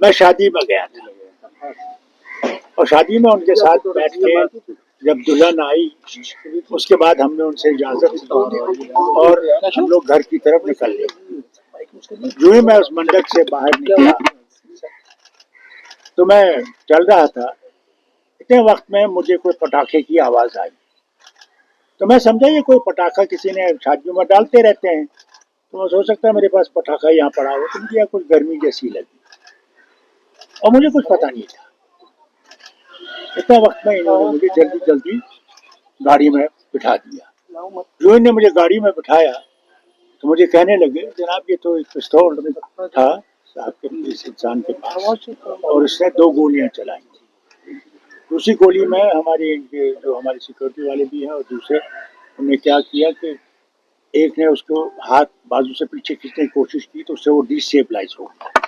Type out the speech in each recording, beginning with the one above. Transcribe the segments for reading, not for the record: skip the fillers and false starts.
میں شادی میں گیا تھا اور شادی میں ان کے ساتھ بیٹھ کے جب دلہن آئی اس کے بعد ہم نے ان سے اجازت لی اور ہم لوگ گھر کی طرف نکل گئے. جو ہی میں اس منڈپ سے باہر نکلا تو میں چل رہا تھا، اتنے وقت میں مجھے کوئی پٹاخے کی آواز آئی تو میں سمجھا یہ کوئی پٹاخہ کسی نے شادیوں میں ڈالتے رہتے ہیں، تو میں سوچ سکتا ہے میرے پاس پٹاخہ یہاں پڑا ہوا، تو مجھے کچھ گرمی جیسی لگی اور مجھے کچھ پتا نہیں تھا. اتنا وقت میں انہوں نے مجھے جلدی جلدی گاڑی میں بٹھا دیا. جو انہوں نے مجھے گاڑی میں بٹھایا تو مجھے کہنے لگے جناب یہ تو ایک پستول تھا صاحب کے اس انسان کے پاس اور اس نے 2 گولیاں چلائی. دوسری گولی میں ہمارے جو ہمارے سیکورٹی والے بھی ہیں اور دوسرے انہوں نے کیا کیا کہ ایک نے اس کو ہاتھ بازو سے پیچھے کھینچنے کی کوشش کی تو اس سے وہ ڈی اسٹیبلائز ہو گیا،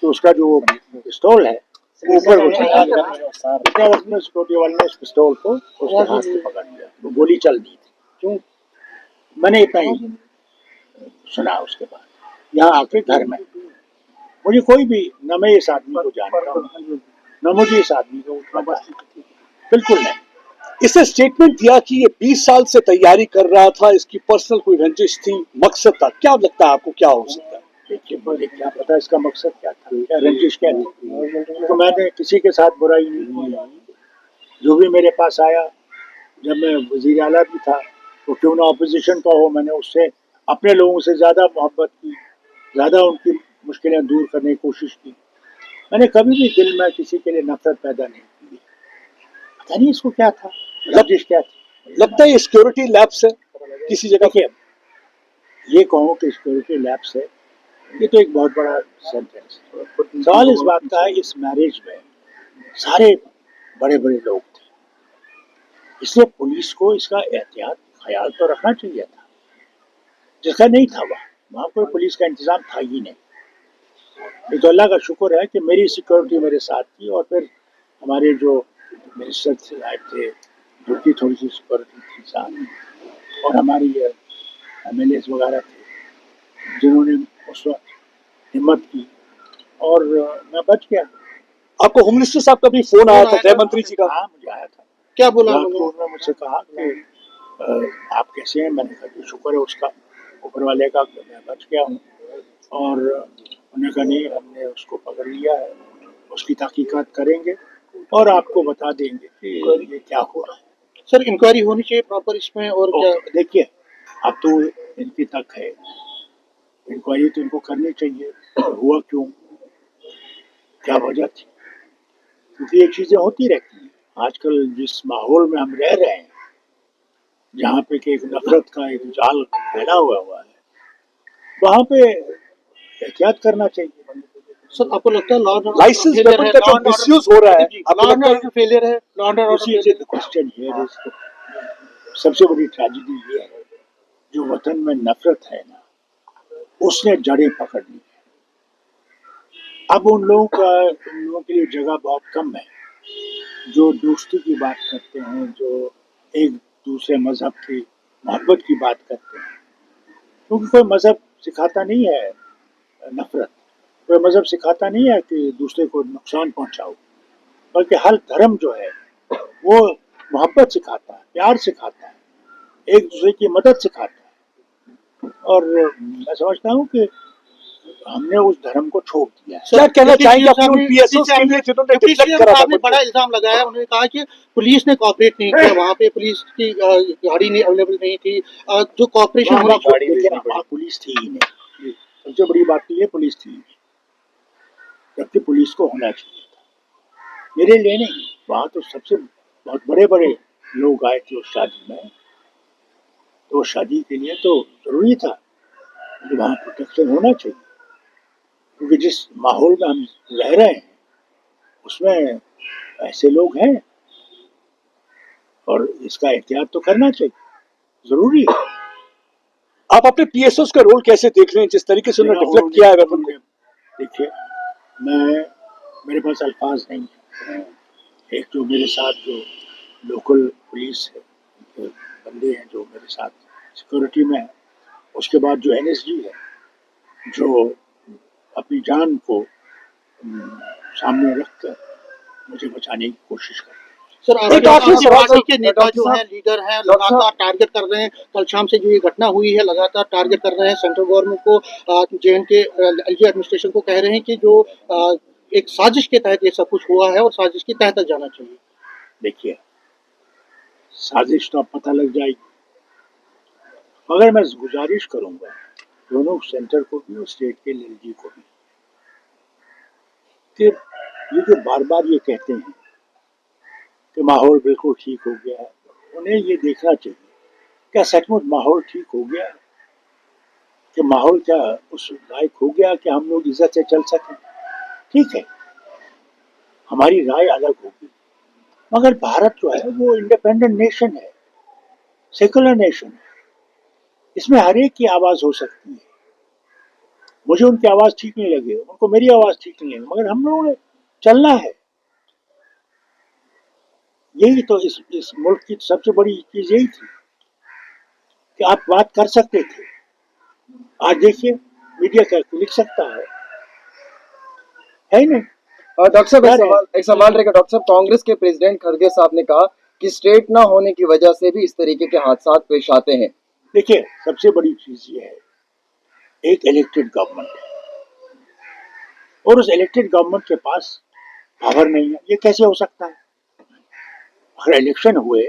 تو اس کا جو پستول ہے وہ اوپر اٹھ گیا. اتنے وقت میں سیکورٹی والے نے اس پستول کو اس کے ہاتھ سے پکڑ لیا، وہ گولی چل دی تھی. میں نے اتنا ہی سنا. اس کے بعد یہاں آ کے گھر میں مجھے کوئی بھی نہ میں اس آدمی کو جانتا ہوں نہ مجھے اس آدمی کو بالکل نہیں. اس نے اسٹیٹمنٹ دیا کہ یہ 20 سال سے تیاری کر رہا تھا، اس کی پرسنل کوئی رنجش تھی، مقصد تھا. کیا لگتا ہے آپ کو کیا ہو سکتا ہے؟ دیکھیے مجھے کیا پتا اس کا مقصد کیا تھا، کیا رنجش کیا تھی، تو میں نے کسی کے ساتھ برائی نہیں کی. جو بھی میرے پاس آیا جب میں وزیر اعلیٰ بھی تھا تو کیوں نہ اپوزیشن کا ہو، میں نے اس سے اپنے لوگوں سے زیادہ محبت کی، زیادہ ان کی مشکلیں دور کرنے کی کوشش کی. میں نے کبھی بھی دل میں کسی کے لیے نفرت پیدا نہیں کی. پتا نہیں اس کو کیا تھا، رنجش کیا تھی. لگتا ہے یہ سیکورٹی لیب سے کسی جگہ دیکھیے یہ کہوں کہ سیکورٹی لیب سے، یہ تو ایک بہت بڑا سینٹینس. سوال اس بات کا ہے اس میرج میں سارے بڑے بڑے لوگ تھے، اس لیے پولیس کو اس کا احتیاط خیال تو رکھنا چاہیے تھا، جس کا نہیں تھا. وہاں کوئی پولیس کا انتظام تھا ہی نہیں. یہ تو اللہ کا شکر ہے کہ میری سیکورٹی میرے ساتھ تھی اور پھر ہمارے جو منسٹر سے آئے تھے جو کی تھوڑی سی سیکورٹی تھی ساتھ، اور ہماری ایم ایل ایز وغیرہ تھے جنہوں نے اس وقت ہمت کی اور میں بچ گیا. آپ کو ہوم منسٹر صاحب کا بھی فون آیا تھا، گृہ منتری جی کا؟ ہاں مجھے آیا تھا. کیا بولا انہوں نے مجھ سے کہا کہ آپ کیسے ہیں؟ میں نے کہا کہ شکر ہے اس کا اوپر والے کا کہ میں بچ گیا ہوں. اور انہوں نے کہا نہیں ہم نے اس کو پکڑ لیا ہے، اس کی تحقیقات کریں گے اور آپ کو بتا دیں گے کہ یہ کیا ہوا. سر انکوائری ہونی چاہیے پراپر اس میں. اور کیا دیکھیے اب تو ان کی تک ہے انکوائری، تو ان کو کرنی چاہیے ہوا کیوں، کیا وجہ تھی، کیونکہ یہ چیزیں ہوتی رہتی ہیں. آج کل جس ماحول میں ہم رہ رہے ہیں جہاں پہ کہ ایک نفرت کا ایک جال پھیلا ہوا ہے، وہاں پہ احتیاط کرنا چاہیے. سر آپ کو لگتا ہے لائسنس ویپن کا جو مس یوز ہو رہا ہے، آپ کو لگتا ہے فیلئر ہے law and order? Question here is سب سے بڑی ٹریجڈی یہ ہے جو وطن میں نفرت ہے نا اس نے جڑیں پکڑ لی. اب ان لوگوں کے لیے جگہ بہت کم ہے جو دوستی کی بات کرتے ہیں، جو ایک دوسرے مذہب کی محبت کی بات کرتے ہیں، کیونکہ کوئی مذہب سکھاتا نہیں ہے نفرت، کوئی مذہب سکھاتا نہیں ہے کہ دوسرے کو نقصان پہنچاؤ، بلکہ ہر دھرم جو ہے وہ محبت سکھاتا ہے، پیار سکھاتا ہے، ایک دوسرے کی مدد سکھاتا ہے. اور میں سمجھتا ہوں کہ ہم نے اس دھرم کو چھوڑ دیا ہے. کیا کہنا چاہیں گے اپنے پی ایس اوز کے لیے جنہوں نے ڈیفلیکٹ کرا تھا؟ بڑا الزام لگایا، انہوں نے کہا کہ پولیس نے کوآپریٹ نہیں کیا، وہاں پہ پولیس کی گاڑی نہیں اویلیبل نہیں تھی، جو کوآپریشن ہونی چاہیے. وہاں پولیس تھی ہی نہیں، سب سے بڑی بات یہ پولیس تھی جبکہ پولیس کو ہونا چاہیے تھا. میرے لیے نہیں، وہاں تو سب سے بہت بڑے بڑے لوگ آئے تھے اس شادی میں، تو شادی کے لیے تو ضروری تھا کہ وہاں پروٹیکشن ہونا چاہیے، کیونکہ جس ماحول میں ہم رہ رہے ہیں اس میں ایسے لوگ ہیں اور اس کا احتیاط تو کرنا چاہیے، ضروری ہے. آپ اپنے پی ایس اوز کا رول کیسے دیکھ رہے ہیں جس طریقے سے انہوں نے ڈیفلیکٹ کیا ہے ویپن کو؟ دیکھیے میرے پاس الفاظ نہیں ہیں. ایک جو میرے ساتھ جو لوکل پولیس بندے ہیں جو میرے ساتھ سیکورٹی میں ہیں، اس کے بعد جو این ایس جی ہے جو अपनी जान को सामने रखकर मुझे बचाने की कोशिश करते हैं। सर एक आपके आखिरी आपकी सवाल, पार्टी के सर, नेता डॉक्टर जो साहब, हैं, लीडर हैं, डॉक्टर साहब, लगातार टारगेट कर रहे हैं। कल शाम से जो ये घटना हुई है, लगातार टारगेट कर रहे हैं सेंट्रल गवर्नमेंट को, JNK LG एडमिनिस्ट्रेशन को, कह रहे हैं कि जो एक साजिश के तहत ये सब कुछ हुआ है और साजिश के तहत जाना चाहिए। देखिए, साजिश तो अब पता लग जाएगी, मगर मैं गुजारिश करूंगा दोनों सेंटर को भी और स्टेट के LG को भी कि ये जो बार बार ये कहते हैं कि माहौल बिल्कुल ठीक हो गया है, उन्हें ये देखना चाहिए क्या सचमुच माहौल ठीक हो गया है, कि माहौल क्या उस लायक हो गया कि हम लोग इज्जत से चल सकें। ठीक है, हमारी राय अलग होगी, मगर भारत जो है वो इंडिपेंडेंट नेशन है, सेकुलर नेशन है, इसमें हर एक की आवाज हो सकती है। मुझे उनकी आवाज ठीक नहीं लगी, उनको मेरी आवाज ठीक नहीं लगी, मगर हम लोगों ने चलना है। यही तो इस मुल्क की सबसे बड़ी चीज यही थी कि आप बात कर सकते थे। आज देखिए मीडिया क्या लिख सकता है ही नहीं। डॉक्टर साहब क्या है? एक सवाल रहेगा डॉक्टर साहब। कांग्रेस के प्रेसिडेंट खड़गे साहब ने कहा कि स्टेट ना होने की वजह से भी इस तरीके के हादसा पेश आते हैं। देखिए, सबसे बड़ी चीज ये है, एक इलेक्टेड गवर्नमेंट है और उस इलेक्टेड गवर्नमेंट के पास पावर नहीं है। ये कैसे हो सकता है? अगर इलेक्शन हुए,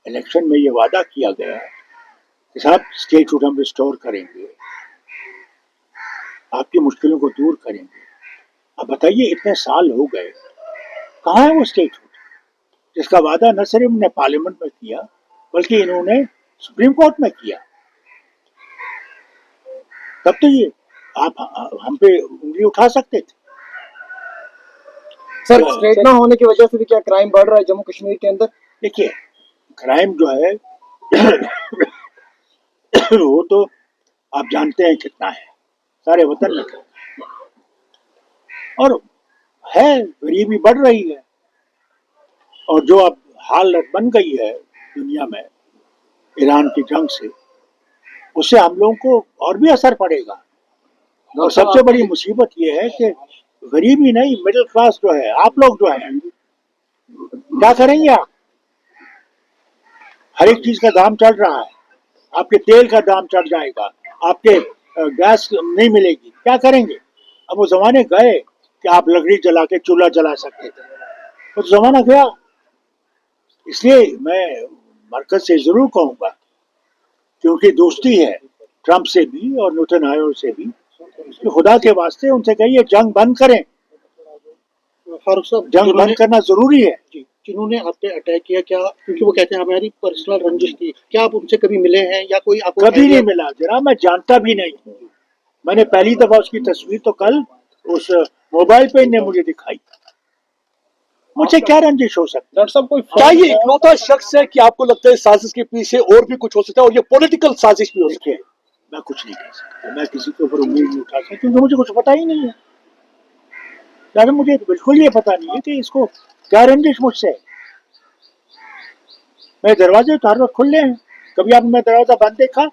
इलेक्शन में ये वादा किया गया कि साहब स्टेटहुड हम रिस्टोर करेंगे, आपकी मुश्किलों को दूर करेंगे। अब बताइए, इतने साल हो गए, कहाँ है वो स्टेटहुड जिसका वादा न सिर्फ इन्होंने पार्लियामेंट में किया बल्कि इन्होंने सुप्रीम कोर्ट में किया। तब तो ये आप हम पे उंगली उठा सकते थे। सर, स्टेट ना होने की वजह से भी क्या क्राइम बढ़ रहा है जम्मू कश्मीर के अंदर? देखिए, क्राइम जो है वो तो आप जानते हैं कितना है, सारे वतन में कितना है। और है, गरीबी बढ़ रही है, और जो अब हालत बन गई है दुनिया में ईरान की जंग से, उससे हम लोगों को और भी असर पड़ेगा। और सबसे बड़ी मुसीबत ये है कि गरीबी नहीं, मिडिल क्लास जो है, आप लोग जो है, क्या करेंगे आप? हर एक चीज का दाम चढ़ रहा है, आपके तेल का दाम चढ़ जाएगा, आपके गैस नहीं मिलेगी, क्या करेंगे? अब वो जमाने गए कि आप लकड़ी जला के चूल्हा जला सकते थे, वो तो जमाना गया। इसलिए मैं मरकज से जरूर कहूंगा कि उनकी दोस्ती है ट्रंप से भी और नेतन्याहू से भी, कि खुदा के वास्ते उनसे कहिए जंग बंद करें। फारूक साहब, जंग बंद करना जरूरी है। जिन्होंने आप पे अटैक किया, क्या क्योंकि वो कहते हैं हमारी पर्सनल रंजिश थी, क्या आप उनसे कभी मिले हैं या कोई आपको कभी नहीं मिला जरा, मैं जानता भी नहीं हूँ। मैंने पहली दफा उसकी तस्वीर तो कल उस मोबाइल पे इन्हें मुझे दिखाई। मुझे क्या रंजिश हो सकती? डॉक्टर साहब, कोई क्या ये इकलौता शख्स है कि आपको लगता है साजिश के पीछे और भी कुछ हो सकता है और ये पॉलिटिकल साजिश भी हो सकती है? देखिए, मैं कुछ नहीं कह सकता, मैं किसी के ऊपर उम्मीद नहीं उठा सकता क्योंकि मुझे कुछ पता ही नहीं है। यार मुझे बिल्कुल ये पता नहीं है कि इसको क्या रंजिश मुझसे है। मेरे दरवाजे तो हर वक्त खुले हैं, कभी आपने मेरा दरवाजा बंद देखा?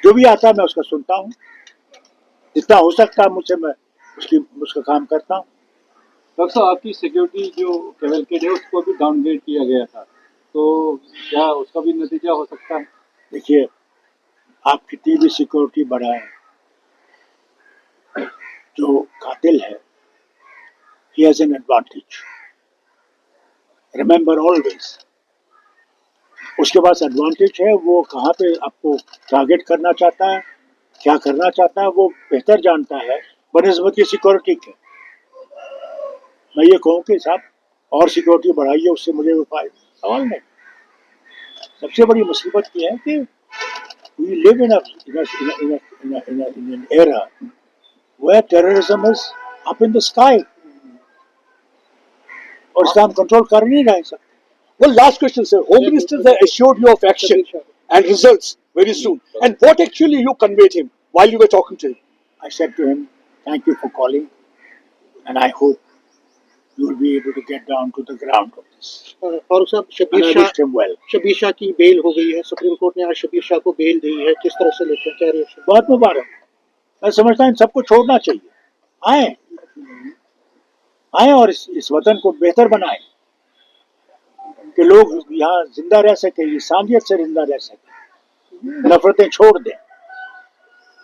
जो भी आता है मैं उसका सुनता हूँ, जितना हो सकता है मुझसे मैं उसका काम करता हूँ। डॉक्टर साहब, आपकी सिक्योरिटी जो कैवलकेड है उसको भी डाउनग्रेड किया गया था, तो क्या उसका भी नतीजा हो सकता है? देखिए, आप कितनी भी सिक्योरिटी बढ़ाएं, जो कातिल है he has an advantage, remember always। उसके पास एडवांटेज है, वो कहाँ पे आपको टारगेट करना चाहता है, क्या करना चाहता है, वो बेहतर जानता है बनस्बत की सिक्योरिटी के। मैं ये कहूँ कि साहब और सिक्योरिटी बढ़ाइए, उससे मुझे कोई फायदा सवाल नहीं। सबसे बड़ी मुसीबत ये है कि we live in an era where terrorism is up in the sky, और इसका हम कंट्रोल कर नहीं रहे सकते। Well, last question, sir. Home Minister has assured you of action and results very soon. And what actually you conveyed him while you were talking to him? I said to him, thank you for calling, and I hope you will be able to get down to the ground of this. Farooq साहब, And I wished him well. Shabir Shah की bell हो गई है, supreme court ने आज शबीर शाह को bell दी है, किस तरह से लेते हैं, क्या रिएक्शन? बहुत मुबारक, मैं समझता हूँ इन सबको छोड़ना चाहिए, आए और इस वतन को बेहतर बनाएं कि लोग यहाँ जिंदा रह सके, इंसानियत से जिंदा रह सके, नफरतें छोड़ दें।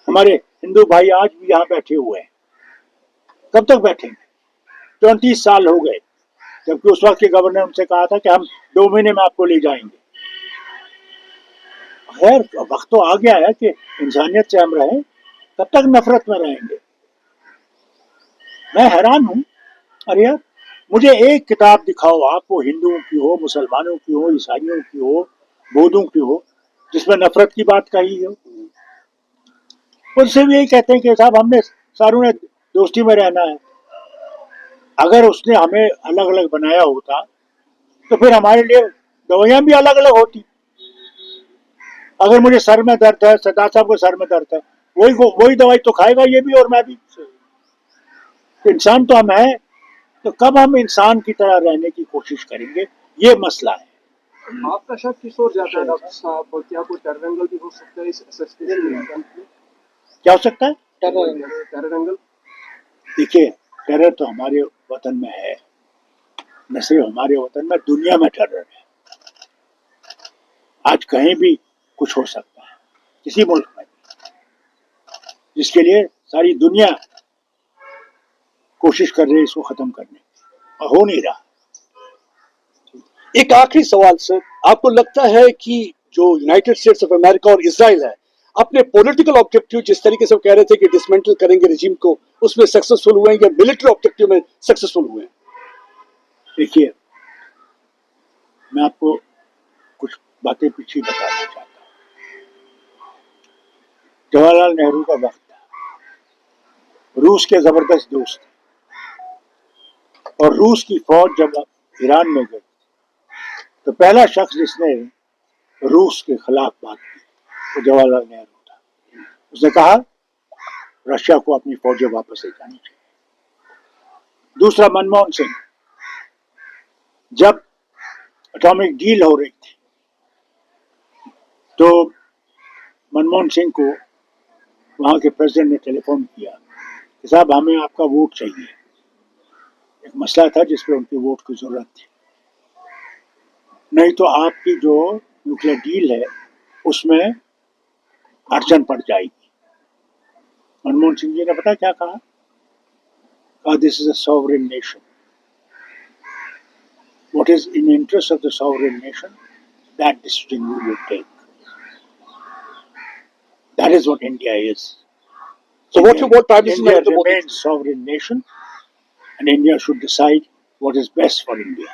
हमारे हिंदू भाई आज भी यहाँ बैठे हुए हैं, कब तक बैठेंगे? 24 साल हो गए, जबकि उस वक्त के गवर्नर ने उनसे कहा था कि हम 2 महीने में आपको ले जाएंगे। खैर वक्त तो आ गया है कि इंसानियत से हम रहें, कब तक नफरत में रहेंगे? मैं हैरान हूं। अरे यार, मुझे एक किताब दिखाओ आप, वो हिंदुओं की हो, मुसलमानों की हो, ईसाइयों की हो, बौद्धों की हो, जिसमें नफरत की बात कही हो। उनसे भी यही कहते हैं कि साहब हमने सारों ने दोस्ती में रहना है। अगर उसने हमें अलग अलग बनाया होता तो फिर हमारे लिए दवाइयां भी अलग अलग होती। अगर मुझे सर में दर्द है, सरदार साहब को सर में दर्द है, वही दवाई तो खाएगा ये भी और मैं भी। इंसान तो हम हैं, तो कब हम इंसान की तरह रहने की कोशिश करेंगे, ये मसला है। आपका शक किस ओर जाता है डॉक्टर साहब, और क्या कोई टेरर एंगल भी हो सकता है इस assassination में? क्या हो सकता है? Terror angle? देखिए, टेरर तो हमारे वतन में है, न सिर्फ हमारे वतन में, दुनिया में टेरर है। आज कहीं भी कुछ हो सकता है, किसी मुल्क में, जिसके लिए सारी दुनिया कोशिश कर रही है इसको खत्म करने की, और हो नहीं रहा। एक आखिरी सवाल सर, आपको लगता है कि जो यूनाइटेड स्टेट्स ऑफ अमेरिका और इजराइल है, अपने पॉलिटिकल ऑब्जेक्टिव जिस तरीके से वो कह रहे थे कि डिसमेंटल करेंगे रेजिम को, उसमें सक्सेसफुल हुए हैं या मिलिट्री ऑब्जेक्टिव में सक्सेसफुल हुए हैं? देखिए, मैं आपको कुछ बातें पीछे बताना चाहता हूँ। जवाहरलाल नेहरू का वक्त था, रूस के जबरदस्त दोस्त थे, और रूस की फौज जब ईरान में गई तो पहला शख्स जिसने रूस के खिलाफ बात की वो जवाहरलाल नेहरू था। उसने कहा रशिया को अपनी फौजें वापस ले जानी चाहिए। दूसरा, मनमोहन सिंह, जब एटॉमिक डील हो रही थी तो मनमोहन सिंह को वहां के प्रेसिडेंट ने टेलीफोन किया कि साहब हमें आपका वोट चाहिए। एक मसला था जिसपे उनकी वोट की जरूरत थी, नहीं तो आपकी जो न्यूक्लियर डील है उसमें अड़चन पड़ जाएगी। मनमोहन सिंह जी ने पता क्या कहा? This is a sovereign nation, what is in interest of the sovereign nation, that decision we will take. That is what India is. So what Prime Minister India Narendra Modi? remains sovereign nation, and India should decide what is best for India.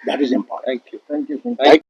That is important. Thank you.